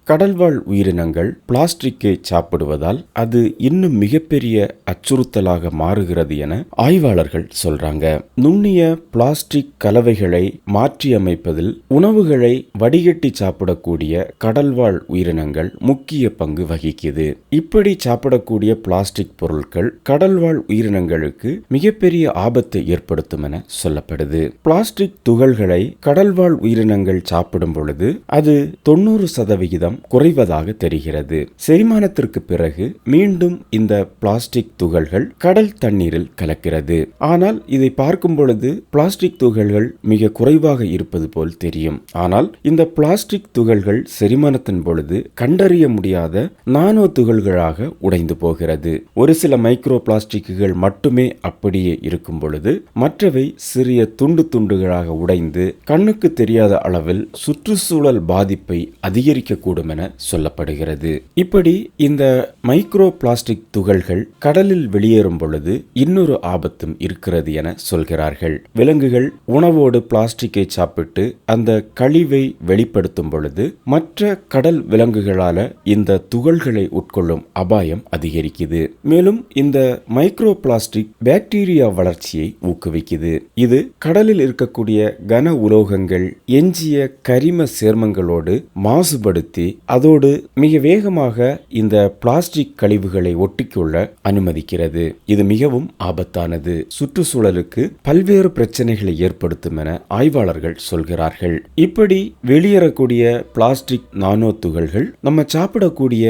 கடல்வாழ் உயிரினங்கள் பிளாஸ்டிக்கை சாப்பிடுவதால் அது இன்னும் மிகப்பெரிய அச்சுறுத்தலாக மாறுகிறது என ஆய்வாளர்கள் சொல்றாங்க. நுண்ணிய பிளாஸ்டிக் கலவைகளை மாற்றியமைப்பதில் உணவுகளை வடிகட்டி சாப்பிடக்கூடிய கடல்வாழ் உயிரினங்கள் முக்கிய பங்கு வகிக்குது. இப்படி சாப்பிடக்கூடிய பிளாஸ்டிக் பொருட்கள் கடல்வாழ் உயிரினங்களுக்கு மிகப்பெரிய ஆபத்தை ஏற்படுத்தும் என சொல்லப்படுது. பிளாஸ்டிக் துகள்களை கடல்வாழ் உயிரினங்கள் சாப்பிடும் பொழுது அது 90% குறைவதாக தெரிகிறது. செரிமானத்திற்கு பிறகு மீண்டும் இந்த பிளாஸ்டிக் துகள்கள் கடல் தண்ணீரில் கலக்கிறது. ஆனால் இதை பார்க்கும் பொழுது பிளாஸ்டிக் துகள்கள் மிக குறைவாக இருப்பது போல் தெரியும். ஆனால் இந்த பிளாஸ்டிக் துகள்கள் செரிமானத்தின் பொழுது கண்டறிய முடியாத நானோ துகள்களாக உடைந்து போகிறது. ஒரு சில மைக்ரோ பிளாஸ்டிக்குகள் மட்டுமே அப்படியே இருக்கும் பொழுது மற்றவை சிறிய துண்டு துண்டுகளாக உடைந்து கண்ணுக்கு தெரியாத அளவில் சுற்றுச்சூழல் பாதிப்பை அதிகரிக்கக்கூடும் என சொல்லப்படுகிறது. இப்படி இந்த மைக்ரோ பிளாஸ்டிக் துகள்கள் கடலில் வெளியேறும் பொழுது இன்னொரு ஆபத்தும் இருக்கிறது என சொல்கிறார்கள். விலங்குகள் உணவோடு பிளாஸ்டிக்கை சாப்பிட்டு அந்த கழிவை வெளிப்படுத்தும் பொழுது மற்ற கடல் விலங்குகளால இந்த துகள்களை உட்கொள்ளும் அபாயம் அதிகரிக்குது. மேலும் இந்த மைக்ரோ பிளாஸ்டிக் பாக்டீரியா வளர்ச்சியை ஊக்குவிக்குது. இது கடலில் இருக்கக்கூடிய கன உலோகங்கள் எஞ்சிய கரிம சேர்மங்களோடு மாசுபடுத்தி அதோடு மிக வேகமாக இந்த பிளாஸ்டிக் கழிவுகளை ஒட்டிக்கொள்ள அனுமதிக்கிறது. இது மிகவும் ஆபத்தானது. சுற்றுச்சூழலுக்கு பல்வேறு பிரச்சனைகளை ஏற்படுத்தும் என ஆய்வாளர்கள் சொல்கிறார்கள். இப்படி வெளியேறக்கூடிய பிளாஸ்டிக் நானோ துகள்கள் நம்ம சாப்பிடக்கூடிய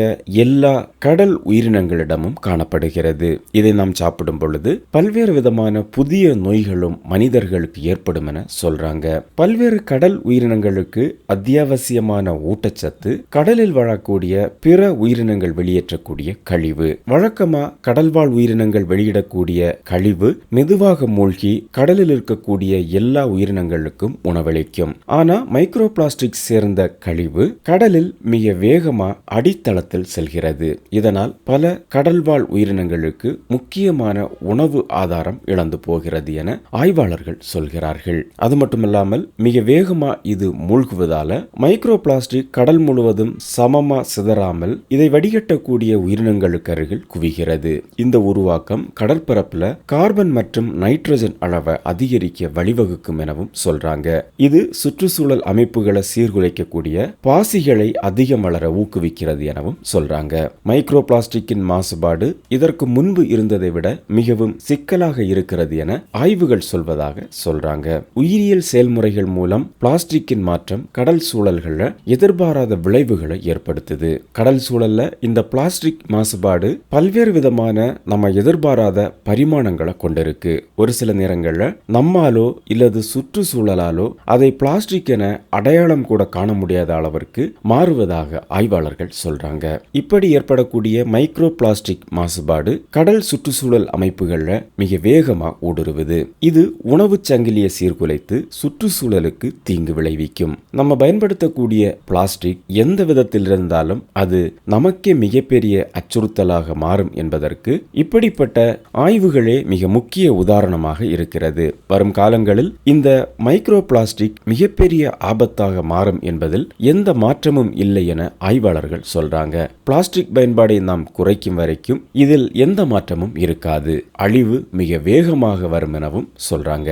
எல்லா கடல் உயிரினங்களிடமும் காணப்படுகிறது. இதை நாம் சாப்பிடும் பொழுது பல்வேறு விதமான புதிய நோய்களும் மனிதர்களுக்கு ஏற்படும் என சொல்றாங்க. பல்வேறு கடல் உயிரினங்களுக்கு அத்தியாவசியமான ஊட்டச்சத்து கடலில் வாழக்கூடிய பிற உயிரினங்கள் வெளியேற்றக்கூடிய கழிவு. வழக்கமா கடல்வாழ் உயிரினங்கள் வெளியிடக்கூடிய கழிவு மெதுவாக மூழ்கி கடலில் இருக்கக்கூடிய எல்லா உயிரினங்களுக்கும் உணவளிக்கும். ஆனா மைக்ரோ பிளாஸ்டிக் சேர்ந்த கழிவு கடலில் மிக வேகமா அடித்தளத்தில் செல்கிறது. இதனால் பல கடல்வாழ் உயிரினங்களுக்கு முக்கியமான உணவு ஆதாரம் இழந்து போகிறது என ஆய்வாளர்கள் சொல்கிறார்கள். அது மட்டுமல்லாமல் மிக வேகமா இது மூழ்குவதால மைக்ரோ பிளாஸ்டிக் கடல் முழுவதும் சமமா சிதறாமல் இதை வடிகட்டக்கூடிய உயிரினங்களுக்கு அருகில் குவிகிறது. இந்த உருவாக்கம் கடற்பரப்புல கார்பன் மற்றும் நைட்ரஜன் அளவை அதிகரிக்க வழிவகுக்கும் எனவும் சொல்றாங்க. இது சுற்றுச்சூழல் அமைப்புகளை சீர்குலைக்கக்கூடிய பாசிகளை அதிகம் வளர ஊக்குவிக்கிறது எனவும் சொல்றாங்க. மைக்ரோ பிளாஸ்டிக்கின் மாசுபாடு இதற்கு முன்பு இருந்ததை விட மிகவும் சிக்கலாக இருக்கிறது என ஆய்வுகள் சொல்வதாக சொல்றாங்க. உயிரியல் செயல்முறைகள் மூலம் பிளாஸ்டிக்கின் மாற்றம் கடல் சூழல்கள்ல எதிர்பாராத விளைவுகளை ஏற்படுத்துது. கடல் சூழல்ல இந்த பிளாஸ்டிக் மாசுபாடு பல்வேறு விதமான நம்ம எதிர்பாராத பரிமாணங்களை கொண்டிருக்கு. ஒரு சில நேரங்கள்ல நம்மாலோ இல்லது சுற்றுச்சூழலாலோ அதை பிளாஸ்டிக் என அடையாளம் கூட காண முடியாத அளவிற்கு மாறுவதாக ஆய்வாளர்கள் சொல்றாங்க. இப்படி ஏற்படக்கூடிய மைக்ரோ பிளாஸ்டிக் மாசுபாடு கடல் சுற்றுச்சூழல் அமைப்புகள்ல மிக வேகமா ஊடுருவுது. இது உணவு சங்கிலியை சீர்குலைத்து சுற்றுச்சூழலுக்கு தீங்கு விளைவிக்கும். நம்ம பயன்படுத்தக்கூடிய பிளாஸ்டிக் எந்த விதத்தில் இருந்தாலும் அது நமக்கே மிகப்பெரிய அச்சுறுத்தலாக மாறும் என்பதற்கு இப்படிப்பட்ட ஆய்வுகளே மிக முக்கிய உதாரணமாக இருக்கிறது. வரும் காலங்களில் இந்த மைக்ரோ பிளாஸ்டிக் மிகப்பெரிய ஆபத்தாக மாறும் என்பதில் எந்த மாற்றமும் இல்லை என ஆய்வாளர்கள் சொல்றாங்க. பிளாஸ்டிக் பயன்பாடை நாம் குறைக்கும் வரைக்கும் இதில் எந்த மாற்றமும் இருக்காது. அழிவு மிக வேகமாக வரும் எனவும் சொல்றாங்க.